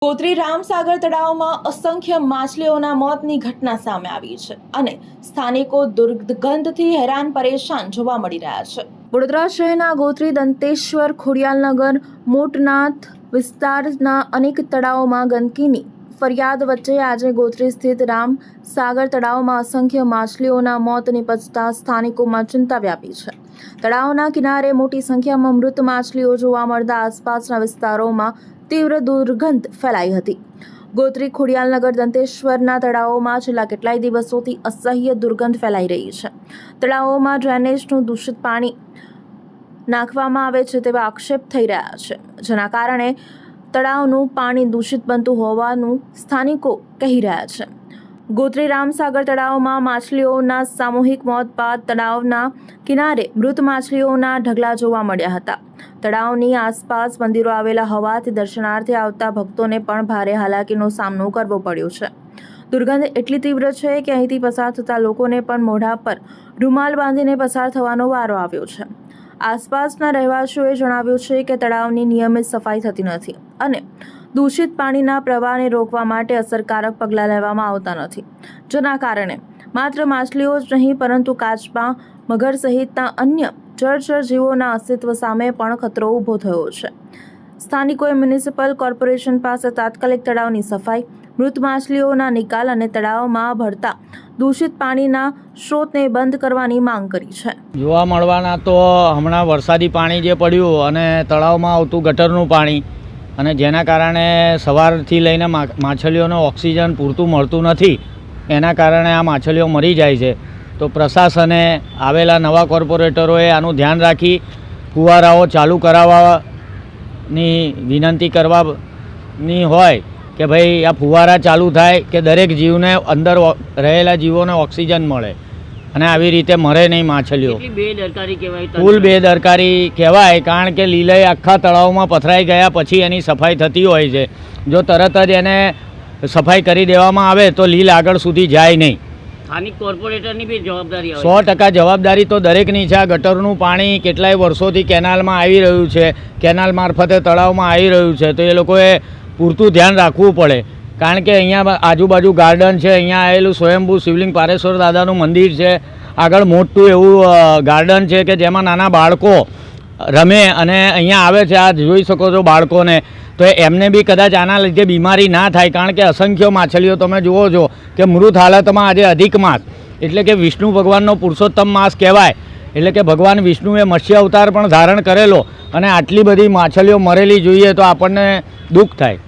ગોત્રી રામસાગર તળાવમાં અસંખ્ય માછલીઓના મોતની ઘટના સામે આવી છે અને સ્થાનિકો દુર્ગંધથી હેરાન પરેશાન જોવા મળી રહ્યા છે। વડોદરા શહેરના ગોત્રી દંતેશ્વર ખોડિયાલનગર મોટનાથ વિસ્તારના અનેક તળાવોમાં ગંદકીની ફરિયાદ વચ્ચે આજે ગોત્રી સ્થિત રામસાગર તળાવમાં અસંખ્ય માછલીઓના મોત નિપજતા સ્થાનિકોમાં ચિંતા વ્યાપી છે। તળાવના કિનારે મોટી સંખ્યામાં મૃત માછલીઓ જોવા મળતા આસપાસના વિસ્તારોમાં तीव्र दुर्गंध फैलाई हती। गोत्री खोडियालनगर दंतेश्वरना तळावोमां छेल्ला કેટલાય દિવસોથી असह्य दुर्गंध फैलाई रही है। तळावोमां ड्रेनेजનું दूषित पाणी नाखवामां आवे छे तेवा आक्षेप થઈ રહ્યા છે, જેના કારણે તળાવનું પાણી દૂષિત બનતું હોવાનું સ્થાનિકો કહી રહ્યા છે। ગોત્રી રામસાગર તળાવમાં માછલીઓના સામૂહિક મોત બાદ તળાવના કિનારે મૃત માછલીઓના ઢગલા જોવા મળ્યા હતા। તળાવની આસપાસ મંદિરો આવેલા હોવાથી દર્શનાર્થે આવતા ભક્તોને પણ ભારે હાલાકીનો સામનો કરવો પડ્યો છે। દુર્ગંધ એટલી તીવ્ર છે કે અહીંથી પસાર થતા લોકોને પણ મોઢા પર રૂમાલ બાંધીને પસાર થવાનો વારો આવ્યો છે। આસપાસના રહેવાસીઓએ જણાવ્યું છે કે તળાવની નિયમિત સફાઈ થતી નથી અને દૂષિત પાણીના પ્રવાહને રોકવા માટે અસરકારક પગલાં લેવામાં આવતા નથી, જેના કારણે માત્ર માછલીઓ જ નહીં પરંતુ કાચબા, મગર સહિતના અન્ય જળચર જીવોના અસ્તિત્વ સામે પણ ખતરો ઊભો થયો છે। સ્થાનિકોએ મ્યુનિસિપલ કોર્પોરેશન પાસે તાત્કાલિક તળાવની સફાઈ, મૃત માછલીઓના નિકાલ અને તળાવમાં ભળતા દૂષિત પાણીના સ્ત્રોતને બંધ કરવાની માંગ કરી છે। જોવા મળવાના તો હમણાં વરસાદી પાણી જે પડ્યું અને તળાવમાં આવતું ગટરનું પાણી અને જેના કારણે સવારથી લઈને માછલીઓને ઓક્સિજન પૂરતું મળતું નથી, એના કારણે આ માછલીઓ મરી જાય છે। તો પ્રશાસને આવેલા નવા કોર્પોરેટરોએ આનું ધ્યાન રાખી ફુવારાઓ ચાલુ કરાવવાની વિનંતી કરવાની હોય કે ભાઈ આ ફુવારા ચાલુ થાય કે દરેક જીવને અંદર રહેલા જીવોને ઓક્સિજન મળે અને આવી રીતે મરે નહીં માછલીઓ। ફૂલ બેદરકારી કહેવાય, કારણ કે લીલાઈ આખા તળાવમાં પથરાઈ ગયા પછી એની સફાઈ થતી હોય છે। જો તરત જ એને સફાઈ કરી દેવામાં આવે તો લીલ આગળ સુધી જાય નહીં। સ્થાનિક કોર્પોરેટરની બી જવાબદારી 100% જવાબદારી તો દરેકની છે। આ ગટરનું પાણી કેટલાય વર્ષોથી કેનાલમાં આવી રહ્યું છે, કેનાલ મારફતે તળાવમાં આવી રહ્યું છે, તો એ લોકોએ પૂરતું ધ્યાન રાખવું પડે, કારણ કે અહીંયા આજુબાજુ ગાર્ડન છે, અહીંયા આવેલું સ્વયંભૂ શિવલિંગ પારેશ્વર દાદાનું મંદિર છે, આગળ મોટું એવું ગાર્ડન છે કે જેમાં નાના બાળકો રમે અને અહીંયા આવે છે। આ જોઈ શકો છો બાળકોને, તો એમને બી કદાચ આના લીધે બીમારી ના થાય, કારણ કે અસંખ્ય માછલીઓ તમે જુઓ છો કે મૃત હાલતમાં આજે અધિક માસ એટલે કે વિષ્ણુ ભગવાનનો પુરુષોત્તમ માસ કહેવાય, એટલે કે ભગવાન વિષ્ણુએ મત્સ્ય અવતાર પણ ધારણ કરેલો અને આટલી બધી માછલીઓ મરેલી જોઈએ તો આપણને દુઃખ થાય।